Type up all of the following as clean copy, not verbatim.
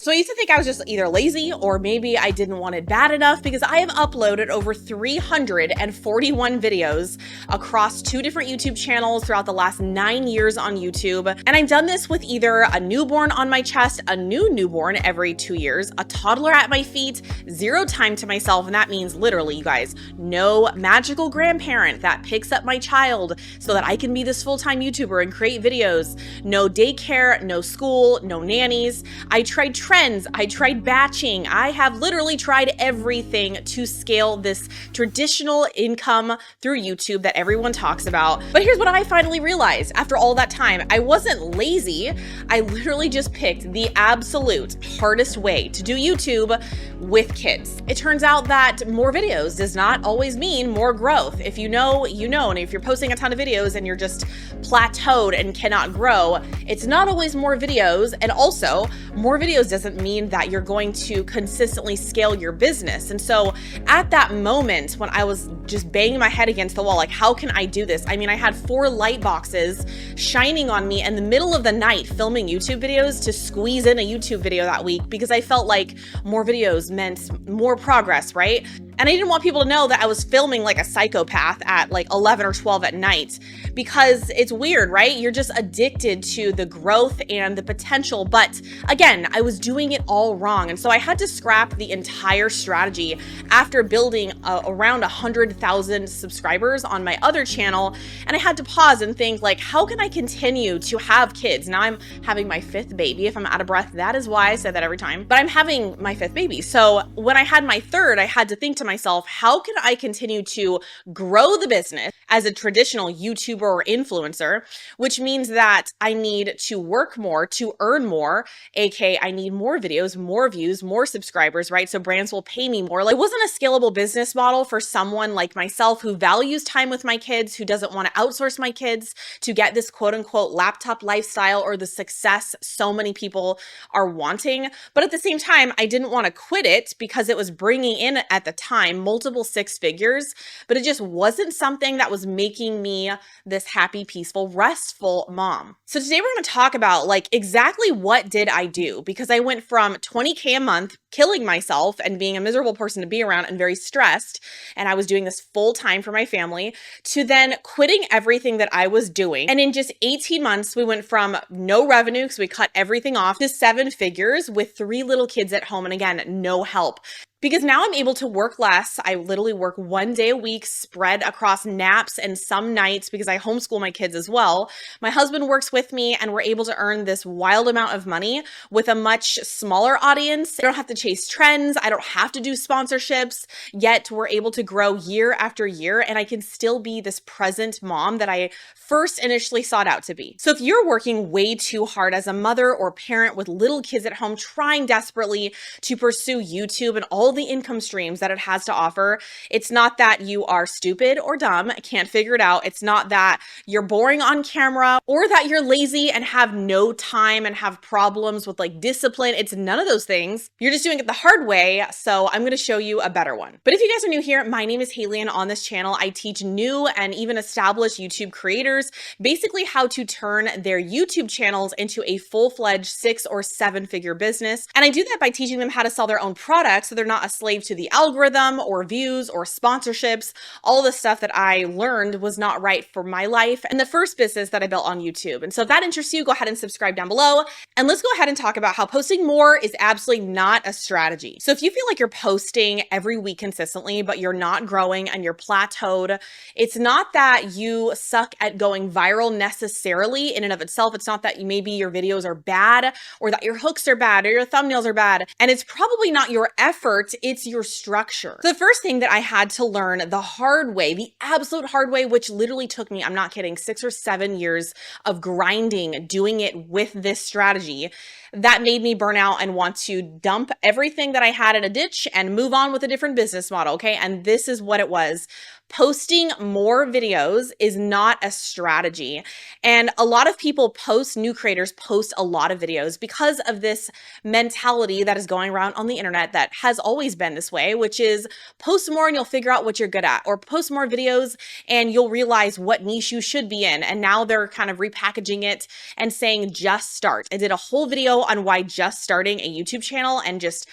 So I used to think I was just either lazy or maybe I didn't want it bad enough because I have uploaded over 341 videos across 2 different YouTube channels throughout the last 9 years on YouTube. And I've done this with either a newborn on my chest, a new newborn every 2 years, a toddler at my feet, 0 time to myself. And that means literally, you guys, no magical grandparent that picks up my child so that I can be this full-time YouTuber and create videos. No daycare, no school, no nannies. I tried trends, I tried batching. I have literally tried everything to scale this traditional income through YouTube that everyone talks about. But here's what I finally realized after all that time. I wasn't lazy. I literally just picked the absolute hardest way to do YouTube with kids. It turns out that more videos does not always mean more growth. If you know, you know. And if you're posting a ton of videos and you're just plateaued and cannot grow, it's not always more videos. And also, more videos doesn't mean that you're going to consistently scale your business. And so at that moment when I was just banging my head against the wall, like, how can I do this? I mean, I had 4 light boxes shining on me in the middle of the night filming YouTube videos to squeeze in a YouTube video that week because I felt like more videos meant more progress, right? And I didn't want people to know that I was filming like a psychopath at like 11 or 12 at night because it's weird, right? You're just addicted to the growth and the potential. But again, I was doing it all wrong. And so I had to scrap the entire strategy after building around 100,000 subscribers on my other channel. And I had to pause and think like, how can I continue to have kids? Now I'm having my 5th baby. If I'm out of breath, that is why I say that every time. But I'm having my 5th baby. So when I had my 3rd, I had to think to myself, how can I continue to grow the business as a traditional YouTuber or influencer, which means that I need to work more to earn more, aka I need more videos, more views, more subscribers, right? So brands will pay me more. Like, it wasn't a scalable business model for someone like myself who values time with my kids, who doesn't want to outsource my kids to get this quote unquote laptop lifestyle or the success so many people are wanting. But at the same time, I didn't want to quit it because it was bringing in at the time multiple 6 figures, but it just wasn't something that was making me this happy, peaceful, restful mom. So today we're going to talk about like exactly what did I do, because I went from 20K a month killing myself and being a miserable person to be around and very stressed, and I was doing this full time for my family, to then quitting everything that I was doing. And in just 18 months, we went from no revenue because we cut everything off to 7 figures with 3 little kids at home. And again, no help. Because now I'm able to work less. I literally work 1 day a week spread across naps and some nights because I homeschool my kids as well. My husband works with me and we're able to earn this wild amount of money with a much smaller audience. I don't have to chase trends. I don't have to do sponsorships, yet we're able to grow year after year and I can still be this present mom that I first initially sought out to be. So if you're working way too hard as a mother or parent with little kids at home, trying desperately to pursue YouTube and all the income streams that it has to offer, it's not that you are stupid or dumb, can't figure it out. It's not that you're boring on camera or that you're lazy and have no time and have problems with like discipline. It's none of those things. You're just doing it the hard way. So I'm going to show you a better one. But if you guys are new here, my name is Haley, and on this channel, I teach new and even established YouTube creators basically how to turn their YouTube channels into a full-fledged 6 or 7 figure business. And I do that by teaching them how to sell their own products so they're not a slave to the algorithm or views or sponsorships. All the stuff that I learned was not right for my life and the first business that I built on YouTube. And so if that interests you, go ahead and subscribe down below. And let's go ahead and talk about how posting more is absolutely not a strategy. So if you feel like you're posting every week consistently, but you're not growing and you're plateaued, it's not that you suck at going viral necessarily in and of itself. It's not that maybe your videos are bad or that your hooks are bad or your thumbnails are bad. And it's probably not your effort, it's your structure. So the first thing that I had to learn the hard way, the absolute hard way, which literally took me, I'm not kidding, 6 or 7 years of grinding, doing it with this strategy, that made me burn out and want to dump everything that I had in a ditch and move on with a different business model, okay? And this is what it was. Posting more videos is not a strategy. And a lot of people new creators post a lot of videos because of this mentality that is going around on the internet that has always been this way, which is post more and you'll figure out what you're good at, or post more videos and you'll realize what niche you should be in. And now they're kind of repackaging it and saying, just start. I did a whole video video on why just starting a YouTube channel and just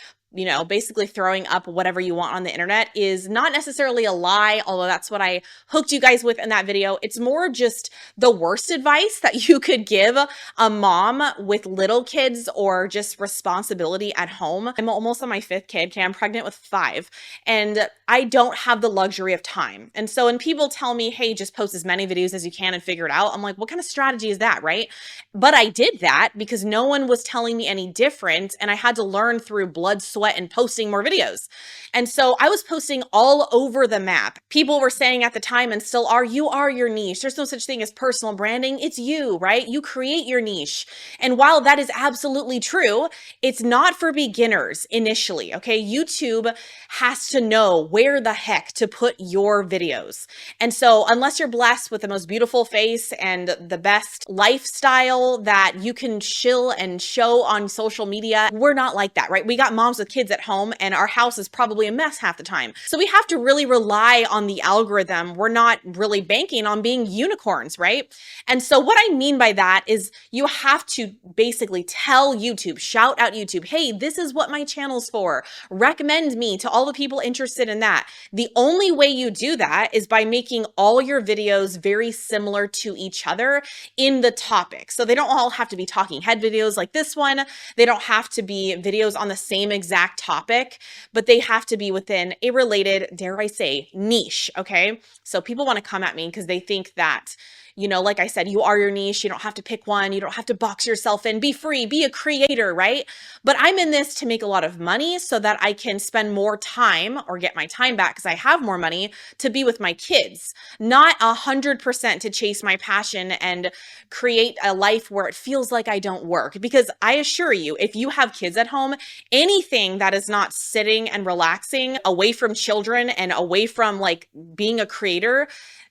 basically throwing up whatever you want on the internet is not necessarily a lie, although that's what I hooked you guys with in that video. It's more just the worst advice that you could give a mom with little kids or just responsibility at home. I'm almost on my 5th kid. Okay, I'm pregnant with 5, and I don't have the luxury of time. And so when people tell me, hey, just post as many videos as you can and figure it out, I'm like, what kind of strategy is that, right? But I did that because no one was telling me any different, and I had to learn through blood, sweat, and posting more videos. And so I was posting all over the map. People were saying at the time, and still are, you are your niche. There's no such thing as personal branding. It's you, right? You create your niche. And while that is absolutely true, it's not for beginners initially, okay? YouTube has to know where the heck to put your videos. And so unless you're blessed with the most beautiful face and the best lifestyle that you can chill and show on social media, we're not like that, right? We got moms with kids at home, and our house is probably a mess half the time. So we have to really rely on the algorithm. We're not really banking on being unicorns, right? And so what I mean by that is you have to basically tell YouTube, shout out YouTube, hey, this is what my channel's for. Recommend me to all the people interested in that. The only way you do that is by making all your videos very similar to each other in the topic. So they don't all have to be talking head videos like this one. They don't have to be videos on the same exact topic, but they have to be within a related, dare I say, niche, okay? So people want to come at me because they think that, like I said, you are your niche. You don't have to pick one. You don't have to box yourself in. Be free, be a creator, right? But I'm in this to make a lot of money so that I can spend more time or get my time back because I have more money to be with my kids, not 100% to chase my passion and create a life where it feels like I don't work. Because I assure you, if you have kids at home, anything that is not sitting and relaxing away from children and away from like being a creator,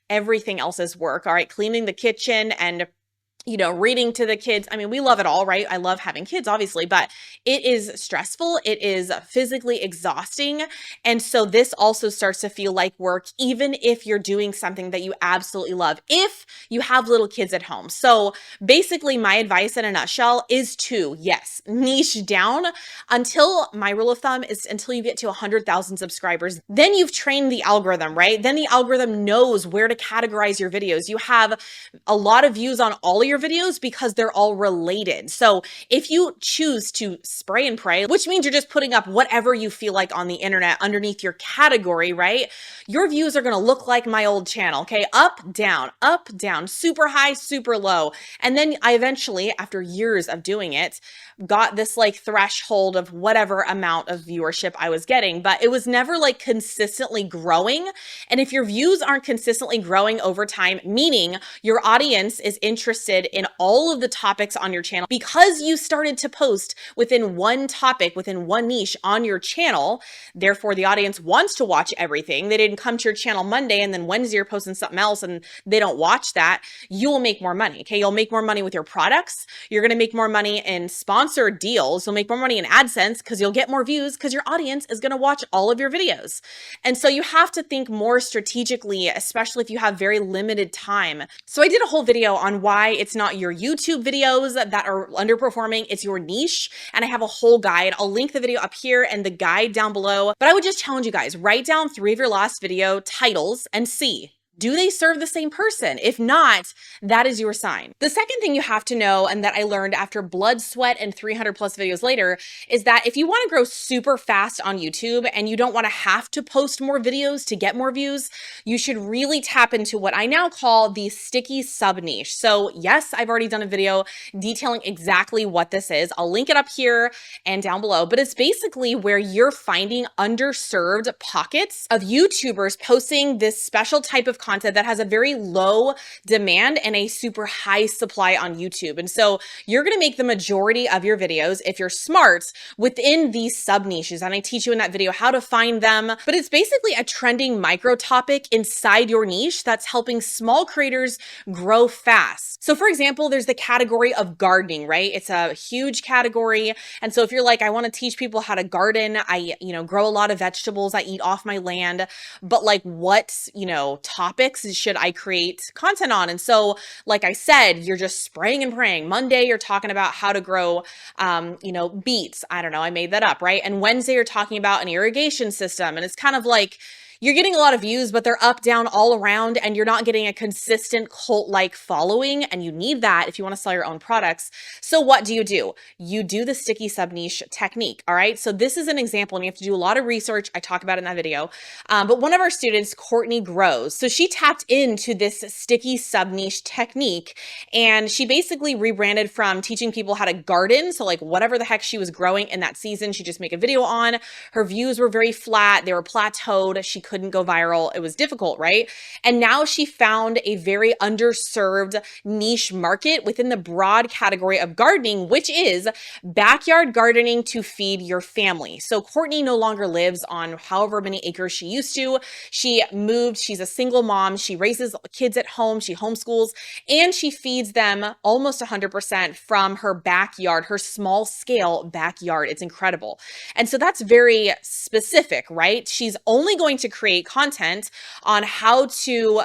everything else is work. All right. Cleaning the kitchen and reading to the kids. I mean, we love it all, right? I love having kids, obviously, but it is stressful. It is physically exhausting. And so this also starts to feel like work, even if you're doing something that you absolutely love, if you have little kids at home. So basically my advice in a nutshell is to, yes, niche down until my rule of thumb is until you get to 100,000 subscribers. Then you've trained the algorithm, right? Then the algorithm knows where to categorize your videos. You have a lot of views on all of your videos because they're all related. So if you choose to spray and pray, which means you're just putting up whatever you feel like on the internet underneath your category, right? Your views are going to look like my old channel, okay? Up, down, super high, super low. And then I eventually, after years of doing it, got this like threshold of whatever amount of viewership I was getting, but it was never like consistently growing. And if your views aren't consistently growing over time, meaning your audience is interested in all of the topics on your channel because you started to post within one topic, within one niche on your channel, therefore the audience wants to watch everything. They didn't come to your channel Monday and then Wednesday you're posting something else and they don't watch that. You will make more money, okay? You'll make more money with your products. You're going to make more money in sponsored deals. You'll make more money in AdSense because you'll get more views because your audience is going to watch all of your videos. And so you have to think more strategically, especially if you have very limited time. So I did a whole video on why it's not your YouTube videos that are underperforming, it's your niche. And I have a whole guide. I'll link the video up here and the guide down below. But I would just challenge you guys, write down 3 of your last video titles and see, do they serve the same person? If not, that is your sign. The second thing you have to know, and that I learned after blood, sweat, and 300 plus videos later, is that if you want to grow super fast on YouTube and you don't want to have to post more videos to get more views, you should really tap into what I now call the sticky sub niche. So yes, I've already done a video detailing exactly what this is. I'll link it up here and down below, but it's basically where you're finding underserved pockets of YouTubers posting this special type of content that has a very low demand and a super high supply on YouTube. And so you're going to make the majority of your videos, if you're smart, within these sub niches. And I teach you in that video how to find them, but it's basically a trending micro topic inside your niche that's helping small creators grow fast. So for example, there's the category of gardening, right? It's a huge category. And so if you're like, I want to teach people how to garden, I, grow a lot of vegetables, I eat off my land, but like what, topic topics should I create content on? And so, like I said, you're just spraying and praying. Monday, you're talking about how to grow, beets. I don't know. I made that up, right? And Wednesday, you're talking about an irrigation system. And it's kind of like, you're getting a lot of views, but they're up, down, all around, and you're not getting a consistent cult-like following, and you need that if you want to sell your own products. So what do? You do the sticky sub-niche technique, all right? So this is an example, and you have to do a lot of research. I talk about it in that video. But one of our students, Courtney Grows, so she tapped into this sticky sub-niche technique, and she basically rebranded from teaching people how to garden, so like whatever the heck she was growing in that season, she just make a video on. Her views were very flat. They were plateaued. She couldn't go viral. It was difficult, right? And now she found a very underserved niche market within the broad category of gardening, which is backyard gardening to feed your family. So Courtney no longer lives on however many acres she used to. She moved. She's a single mom. She raises kids at home. She homeschools, and she feeds them almost 100% from her backyard, her small scale backyard. It's incredible. And so that's very specific, right? She's only going to create content on how to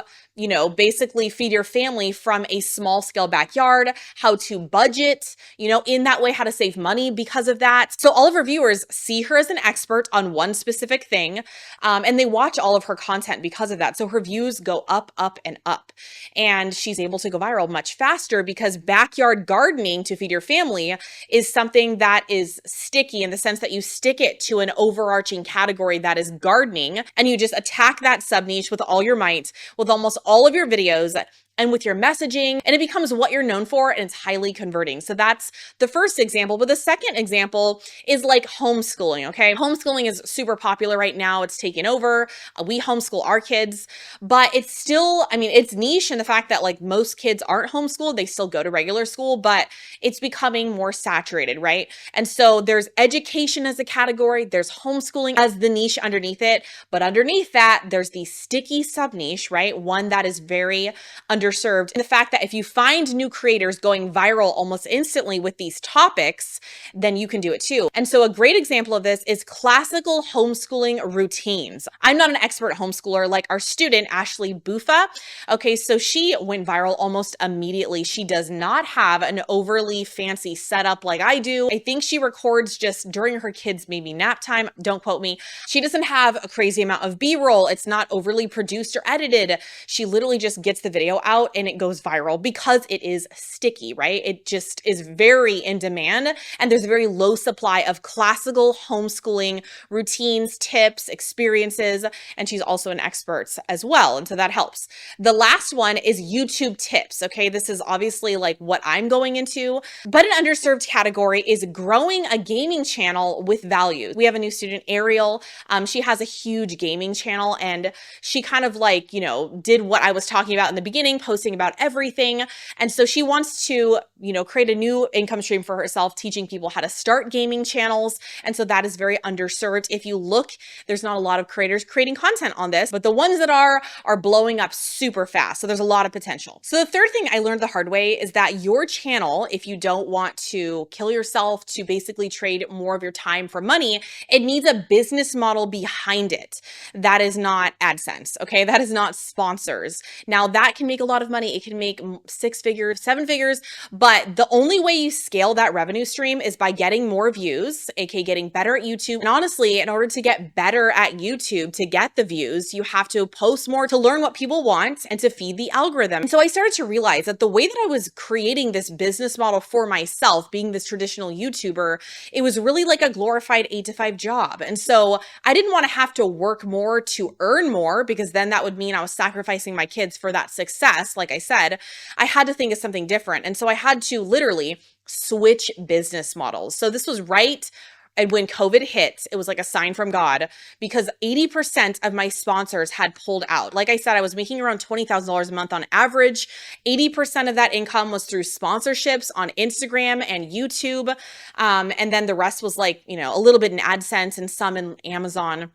basically feed your family from a small scale backyard, how to budget, in that way, how to save money because of that. So all of her viewers see her as an expert on one specific thing, and they watch all of her content because of that. So her views go up, up, and up, and she's able to go viral much faster because backyard gardening to feed your family is something that is sticky in the sense that you stick it to an overarching category that is gardening, and you just attack that sub niche with all your might, with almost all of your videos and with your messaging, and it becomes what you're known for, and it's highly converting. So that's the first example. But the second example is like homeschooling, okay? Homeschooling is super popular right now. It's taken over. We homeschool our kids, but it's still, it's niche in the fact that like most kids aren't homeschooled. They still go to regular school, but it's becoming more saturated, right? And so there's education as a category. There's homeschooling as the niche underneath it. But underneath that, there's the sticky sub niche, right? One that is very underserved. And the fact that if you find new creators going viral almost instantly with these topics, then you can do it too. And so a great example of this is classical homeschooling routines. I'm not an expert homeschooler like our student, Ashley Bufa. Okay, so she went viral almost immediately. She does not have an overly fancy setup like I do. I think she records just during her kids' maybe nap time. Don't quote me. She doesn't have a crazy amount of B-roll. It's not overly produced or edited. She literally just gets the video out and it goes viral because it is sticky, right? It just is very in demand, and there's a very low supply of classical homeschooling routines, tips, experiences, and she's also an expert as well. And so that helps. The last one is YouTube tips. Okay. This is obviously like what I'm going into, but an underserved category is growing a gaming channel with value. We have a new student, Ariel. She has a huge gaming channel, and she kind of like, did what I was talking about in the beginning, posting about everything. And so she wants to, create a new income stream for herself, teaching people how to start gaming channels. And so that is very underserved. If you look, there's not a lot of creators creating content on this, but the ones that are blowing up super fast. So there's a lot of potential. So the third thing I learned the hard way is that your channel, if you don't want to kill yourself to basically trade more of your time for money, it needs a business model behind it. That is not AdSense. Okay. That is not sponsors. Now that can make a lot of money. It can make 6 figures, 7 figures, but the only way you scale that revenue stream is by getting more views, aka getting better at YouTube. And honestly, in order to get better at YouTube, to get the views, you have to post more to learn what people want and to feed the algorithm. And so I started to realize that the way that I was creating this business model for myself, being this traditional YouTuber, it was really like a glorified 8-to-5 job. And so I didn't want to have to work more to earn more, because then that would mean I was sacrificing my kids for that success. Like I said, I had to think of something different. And so I had to literally switch business models. So this was right. And when COVID hit, it was like a sign from God, because 80% of my sponsors had pulled out. Like I said, I was making around $20,000 a month on average. 80% of that income was through sponsorships on Instagram and YouTube. And then the rest was like, a little bit in AdSense and some in Amazon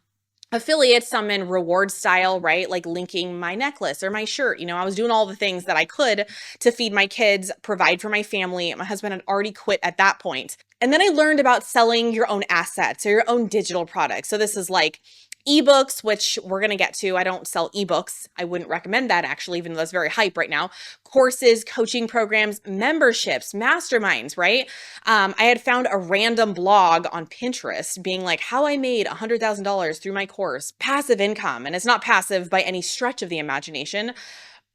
affiliates, some in reward style, right? Like linking my necklace or my shirt. I was doing all the things that I could to feed my kids, provide for my family. My husband had already quit at that point. And then I learned about selling your own assets or your own digital products. So this is like ebooks, which we're going to get to. I don't sell ebooks. I wouldn't recommend that actually, even though that's very hype right now. Courses, coaching programs, memberships, masterminds, right? I had found a random blog on Pinterest being like, how I made $100,000 through my course, passive income. And it's not passive by any stretch of the imagination.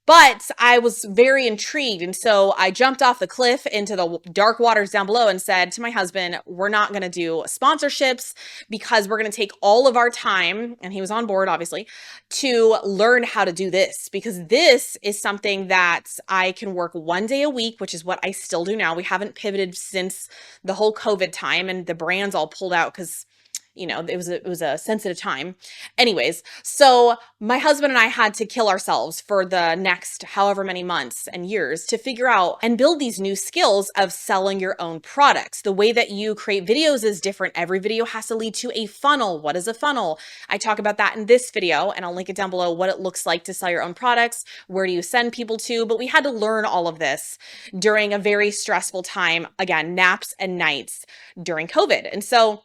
But I was very intrigued. And so I jumped off the cliff into the dark waters down below and said to my husband, we're not going to do sponsorships because we're going to take all of our time, and he was on board, obviously, to learn how to do this, because this is something that I can work 1 day a week, which is what I still do now. We haven't pivoted since the whole COVID time and the brands all pulled out because it was a sensitive time. Anyways, so my husband and I had to kill ourselves for the next however many months and years to figure out and build these new skills of selling your own products. The way that you create videos is different. Every video has to lead to a funnel. What is a funnel? I talk about that in this video, and I'll link it down below, what it looks like to sell your own products. Where do you send people to? But we had to learn all of this during a very stressful time. Again, naps and nights during COVID. And so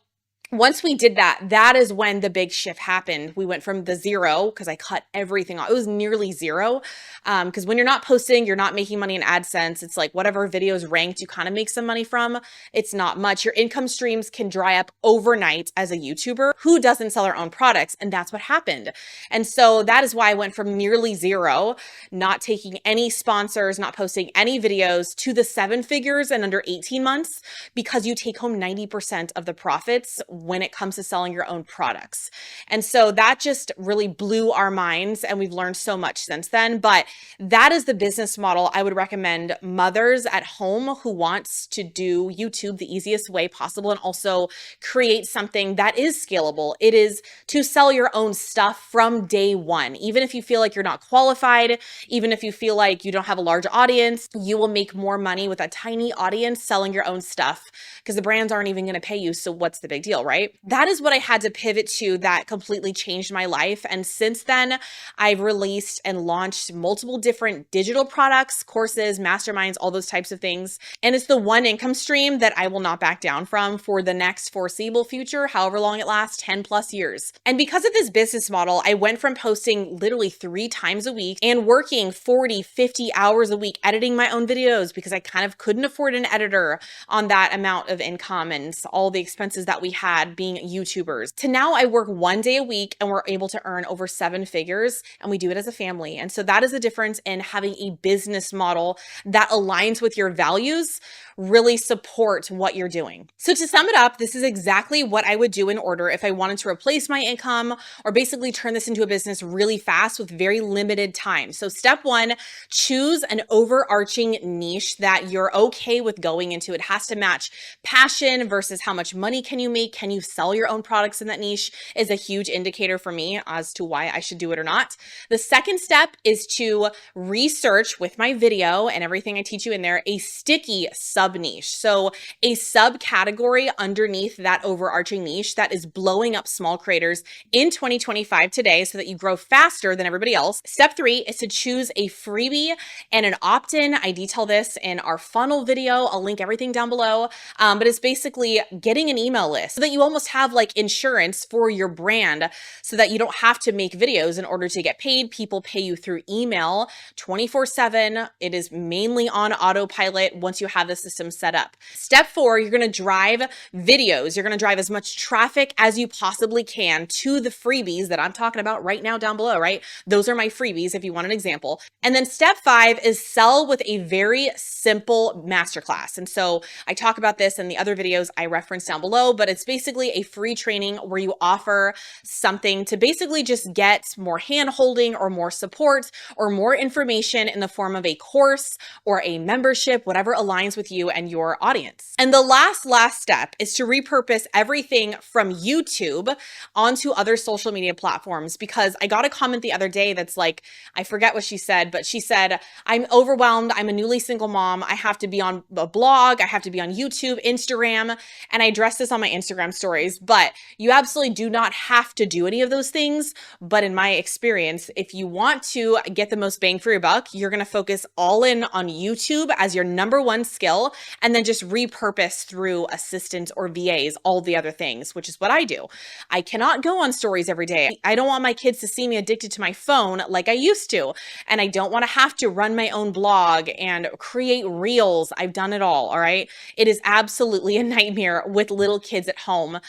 once we did that, that is when the big shift happened. We went from the zero, because I cut everything off. It was nearly zero. Because when you're not posting, you're not making money in AdSense. It's like whatever video is ranked, you kind of make some money from. It's not much. Your income streams can dry up overnight as a YouTuber who doesn't sell their own products. And that's what happened. And so that is why I went from nearly zero, not taking any sponsors, not posting any videos, to the 7 figures in under 18 months, because you take home 90% of the profits when it comes to selling your own products. And so that just really blew our minds, and we've learned so much since then. But that is the business model I would recommend mothers at home who wants to do YouTube the easiest way possible and also create something that is scalable. It is to sell your own stuff from day one. Even if you feel like you're not qualified, even if you feel like you don't have a large audience, you will make more money with a tiny audience selling your own stuff, because the brands aren't even going to pay you. So what's the big deal, right? That is what I had to pivot to that completely changed my life. And since then, I've released and launched multiple different digital products, courses, masterminds, all those types of things. And it's the one income stream that I will not back down from for the next foreseeable future, however long it lasts, 10 plus years. And because of this business model, I went from posting literally 3 times a week and working 40, 50 hours a week editing my own videos, because I kind of couldn't afford an editor on that amount of income and all the expenses that we had being YouTubers, to now I work 1 day a week and we're able to earn over 7 figures, and we do it as a family. And so that is the difference in having a business model that aligns with your values, really support what you're doing. So to sum it up, this is exactly what I would do in order if I wanted to replace my income or basically turn this into a business really fast with very limited time. So step 1, choose an overarching niche that you're okay with going into. It has to match passion versus how much money can you make. Can you sell your own products in that niche is a huge indicator for me as to why I should do it or not. The second step is to research with my video and everything I teach you in there, a sticky sub niche. So a subcategory underneath that overarching niche that is blowing up small creators in 2025 today so that you grow faster than everybody else. Step 3 is to choose a freebie and an opt-in. I detail this in our funnel video. I'll link everything down below. But it's basically getting an email list so that you almost have like insurance for your brand so that you don't have to make videos in order to get paid. People pay you through email 24/7. It is mainly on autopilot once you have the system set up. Step 4, you're going to drive videos. You're going to drive as much traffic as you possibly can to the freebies that I'm talking about right now down below, right? Those are my freebies if you want an example. And then step 5 is sell with a very simple masterclass. And so I talk about this in the other videos I reference down below, but it's basically a free training where you offer something to basically just get more hand holding or more support or more information in the form of a course or a membership, whatever aligns with you and your audience. And the last step is to repurpose everything from YouTube onto other social media platforms, because I got a comment the other day that's like, I forget what she said, but she said, I'm overwhelmed. I'm a newly single mom. I have to be on a blog. I have to be on YouTube, Instagram. And I addressed this on my Instagram stories, but you absolutely do not have to do any of those things. But in my experience, if you want to get the most bang for your buck, you're going to focus all in on YouTube as your number one skill, and then just repurpose through assistants or VAs all the other things, which is what I do. I cannot go on stories every day. I don't want my kids to see me addicted to my phone like I used to. And I don't want to have to run my own blog and create reels. I've done it all right? It is absolutely a nightmare with little kids at home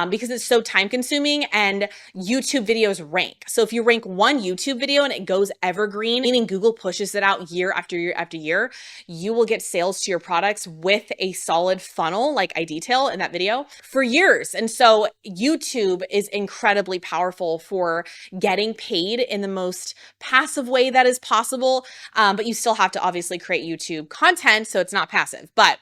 because it's so time consuming, and YouTube videos rank. So if you rank one YouTube video and it goes evergreen, meaning Google pushes it out year after year after year, you will get sales to your products with a solid funnel like I detail in that video for years. And so YouTube is incredibly powerful for getting paid in the most passive way that is possible. But you still have to obviously create YouTube content, so it's not passive. But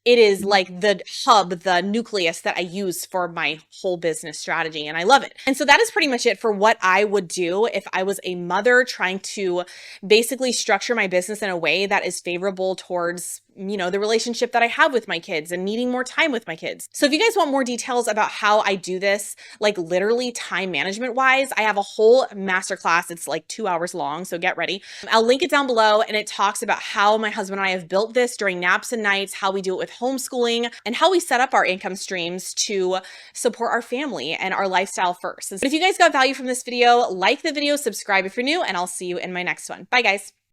it is like the hub, the nucleus that I use for my whole business strategy, and I love it. And so that is pretty much it for what I would do if I was a mother trying to basically structure my business in a way that is favorable towards, you know, the relationship that I have with my kids and needing more time with my kids. So if you guys want more details about how I do this, like literally time management wise, I have a whole masterclass. It's like 2 hours long, so get ready. I'll link it down below, and it talks about how my husband and I have built this during naps and nights, how we do it with homeschooling, and how we set up our income streams to support our family and our lifestyle first. But if you guys got value from this video, like the video, subscribe if you're new, and I'll see you in my next one. Bye guys.